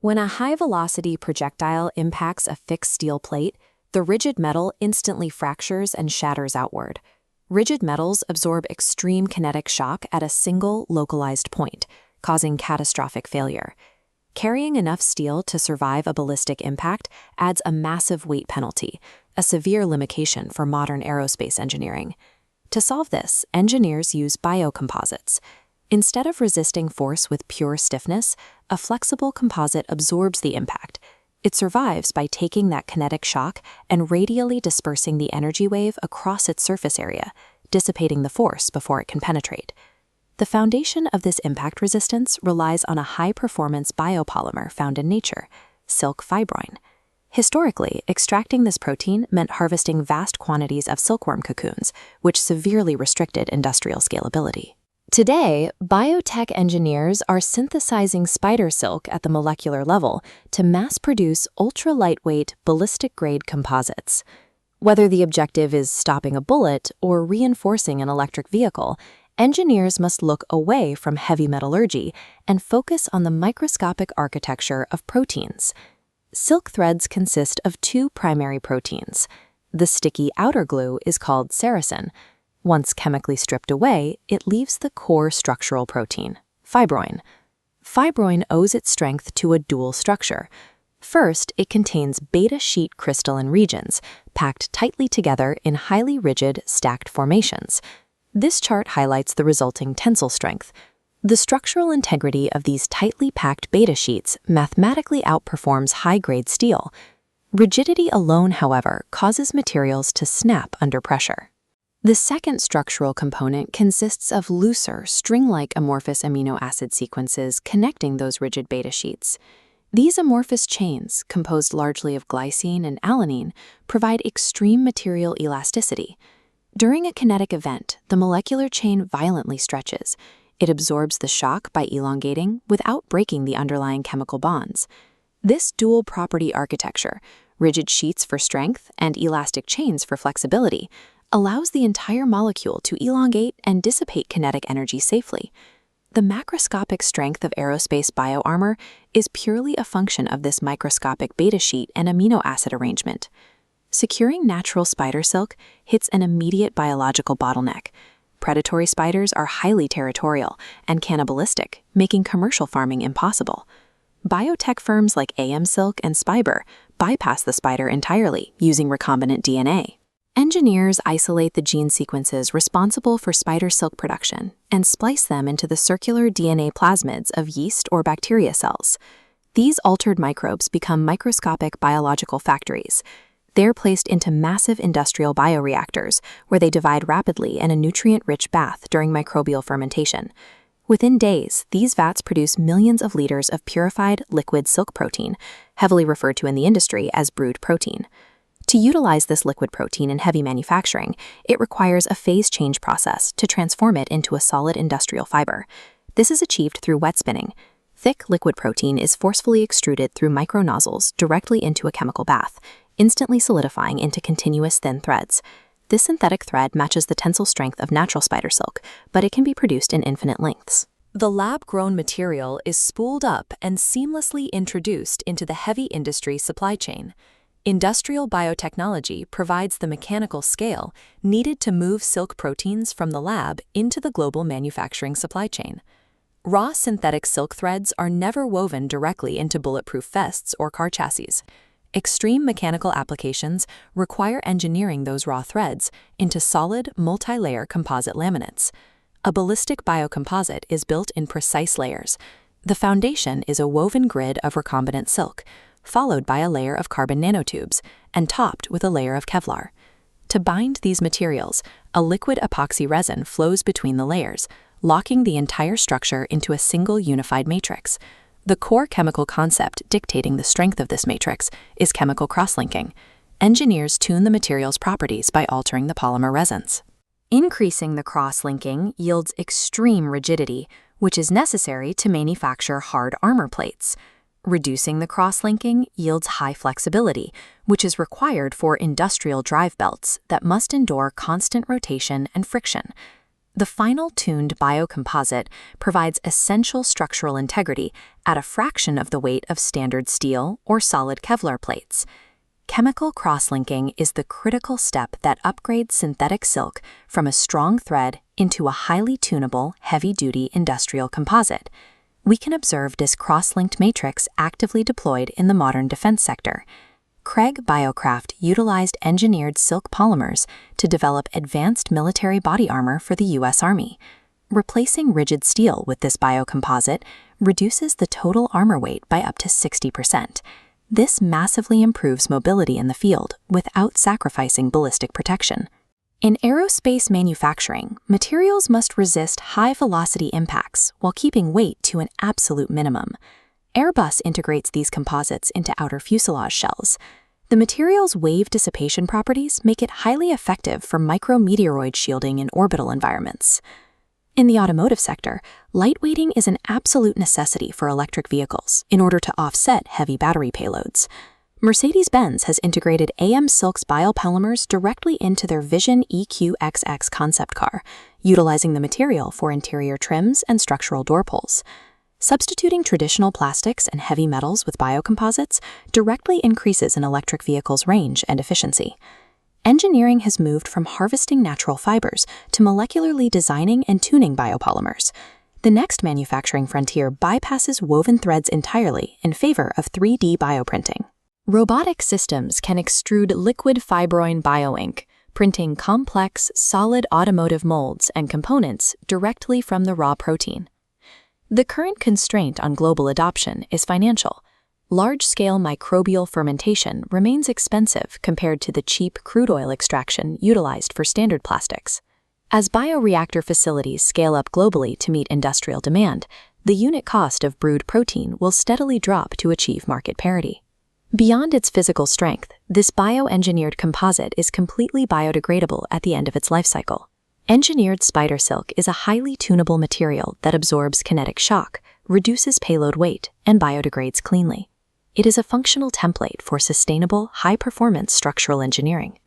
When a high-velocity projectile impacts a fixed steel plate, the rigid metal instantly fractures and shatters outward. Rigid metals absorb extreme kinetic shock at a single, localized point, causing catastrophic failure. Carrying enough steel to survive a ballistic impact adds a massive weight penalty, a severe limitation for modern aerospace engineering. To solve this, engineers use biocomposites. Instead of resisting force with pure stiffness, a flexible composite absorbs the impact. It survives by taking that kinetic shock and radially dispersing the energy wave across its surface area, dissipating the force before it can penetrate. The foundation of this impact resistance relies on a high-performance biopolymer found in nature, silk fibroin. Historically, extracting this protein meant harvesting vast quantities of silkworm cocoons, which severely restricted industrial scalability. Today, biotech engineers are synthesizing spider silk at the molecular level to mass-produce ultra-lightweight, ballistic-grade composites. Whether the objective is stopping a bullet or reinforcing an electric vehicle, engineers must look away from heavy metallurgy and focus on the microscopic architecture of proteins. Silk threads consist of two primary proteins. The sticky outer glue is called sericin. Once chemically stripped away, it leaves the core structural protein, fibroin. Fibroin owes its strength to a dual structure. First, it contains beta-sheet crystalline regions, packed tightly together in highly rigid, stacked formations. This chart highlights the resulting tensile strength. The structural integrity of these tightly packed beta sheets mathematically outperforms high-grade steel. Rigidity alone, however, causes materials to snap under pressure. The second structural component consists of looser, string-like amorphous amino acid sequences connecting those rigid beta sheets. These amorphous chains, composed largely of glycine and alanine, provide extreme material elasticity. During a kinetic event, the molecular chain violently stretches. It absorbs the shock by elongating without breaking the underlying chemical bonds. This dual property architecture, rigid sheets for strength and elastic chains for flexibility, allows the entire molecule to elongate and dissipate kinetic energy safely. The macroscopic strength of aerospace bioarmor is purely a function of this microscopic beta sheet and amino acid arrangement. Securing natural spider silk hits an immediate biological bottleneck. Predatory spiders are highly territorial and cannibalistic, making commercial farming impossible. Biotech firms like AM Silk and Spiber bypass the spider entirely using recombinant DNA. Engineers isolate the gene sequences responsible for spider silk production and splice them into the circular DNA plasmids of yeast or bacteria cells. These altered microbes become microscopic biological factories. They're placed into massive industrial bioreactors, where they divide rapidly in a nutrient-rich bath during microbial fermentation. Within days, these vats produce millions of liters of purified liquid silk protein, heavily referred to in the industry as brood protein. To utilize this liquid protein in heavy manufacturing, it requires a phase change process to transform it into a solid industrial fiber. This is achieved through wet spinning. Thick liquid protein is forcefully extruded through micronozzles directly into a chemical bath, instantly solidifying into continuous thin threads. This synthetic thread matches the tensile strength of natural spider silk, but it can be produced in infinite lengths. The lab-grown material is spooled up and seamlessly introduced into the heavy industry supply chain. Industrial biotechnology provides the mechanical scale needed to move silk proteins from the lab into the global manufacturing supply chain. Raw synthetic silk threads are never woven directly into bulletproof vests or car chassis. Extreme mechanical applications require engineering those raw threads into solid, multi-layer composite laminates. A ballistic biocomposite is built in precise layers. The foundation is a woven grid of recombinant silk, followed by a layer of carbon nanotubes, and topped with a layer of Kevlar. To bind these materials, a liquid epoxy resin flows between the layers, locking the entire structure into a single unified matrix. The core chemical concept dictating the strength of this matrix is chemical cross-linking. Engineers tune the material's properties by altering the polymer resins. Increasing the cross-linking yields extreme rigidity, which is necessary to manufacture hard armor plates. Reducing the cross-linking yields high flexibility, which is required for industrial drive belts that must endure constant rotation and friction. The final tuned biocomposite provides essential structural integrity at a fraction of the weight of standard steel or solid Kevlar plates. Chemical cross-linking is the critical step that upgrades synthetic silk from a strong thread into a highly tunable, heavy-duty industrial composite. We can observe this cross-linked matrix actively deployed in the modern defense sector. Craig Biocraft utilized engineered silk polymers to develop advanced military body armor for the U.S. Army. Replacing rigid steel with this biocomposite reduces the total armor weight by up to 60%. This massively improves mobility in the field without sacrificing ballistic protection. In aerospace manufacturing, materials must resist high-velocity impacts while keeping weight to an absolute minimum. Airbus integrates these composites into outer fuselage shells. The material's wave dissipation properties make it highly effective for micrometeoroid shielding in orbital environments. In the automotive sector, lightweighting is an absolute necessity for electric vehicles in order to offset heavy battery payloads. Mercedes-Benz has integrated AM Silk's biopolymers directly into their Vision EQXX concept car, utilizing the material for interior trims and structural door pulls. Substituting traditional plastics and heavy metals with biocomposites directly increases an electric vehicle's range and efficiency. Engineering has moved from harvesting natural fibers to molecularly designing and tuning biopolymers. The next manufacturing frontier bypasses woven threads entirely in favor of 3D bioprinting. Robotic systems can extrude liquid fibroin bioink, printing complex, solid automotive molds and components directly from the raw protein. The current constraint on global adoption is financial. Large-scale microbial fermentation remains expensive compared to the cheap crude oil extraction utilized for standard plastics. As bioreactor facilities scale up globally to meet industrial demand, the unit cost of brewed protein will steadily drop to achieve market parity. Beyond its physical strength, this bioengineered composite is completely biodegradable at the end of its life cycle. Engineered spider silk is a highly tunable material that absorbs kinetic shock, reduces payload weight, and biodegrades cleanly. It is a functional template for sustainable, high-performance structural engineering.